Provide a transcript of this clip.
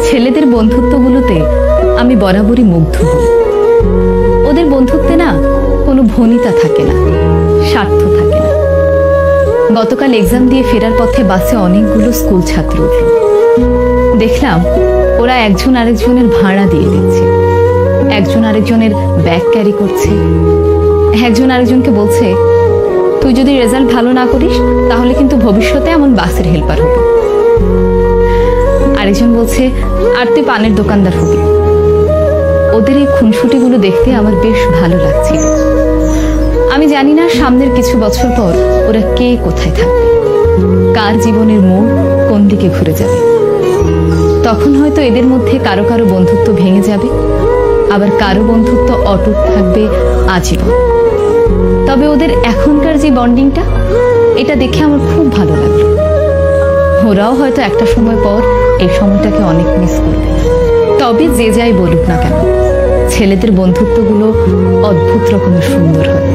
ছেলেদের বন্ধুত্বগুলোতে আমি বরাবরই মুগ্ধ হই। ওদের বন্ধুত্বে না কোনো ভনিতা থাকে না, স্বার্থ থাকে না। গতকাল এক্সাম দিয়ে ফেরার পথে বাসে অনেকগুলো স্কুল ছাত্র উঠল। দেখলাম ওরা একজন আরেকজনের ভাড়া দিয়ে দিচ্ছে, একজন আরেকজনের ব্যাগ ক্যারি করছে, একজন আরেকজনকে বলছে তুই যদি রেজাল্ট ভালো না করিস তাহলে কিন্তু ভবিষ্যতে এমন বাসের হেল্পার হবি। আরেকজন বলছে আর তুই পানের দোকানদার হবি। ওদের এই খুনসুটিগুলো দেখতে আমার বেশ ভালো লাগছিল। আমি জানি না সামনের কিছু বছর পর ওরা কে কোথায় থাকবে, কার জীবনের মোড় কোন দিকে ঘুরে যাবে। তখন হয়তো এদের মধ্যে কারো কারো বন্ধুত্ব ভেঙে যাবে, আবার কারো বন্ধুত্ব অটুট থাকবে আজীবন। তবে ওদের এখনকার যে বন্ডিংটা, এটা দেখে আমার খুব ভালো লাগলো। ওরাও হয়তো একটা সময় পর এই সময়টাকে অনেক মিস করবে। তবে যে যাই বলুক না কেন, ছেলেদের বন্ধুত্বগুলো অদ্ভুত রকমের সুন্দর হয়।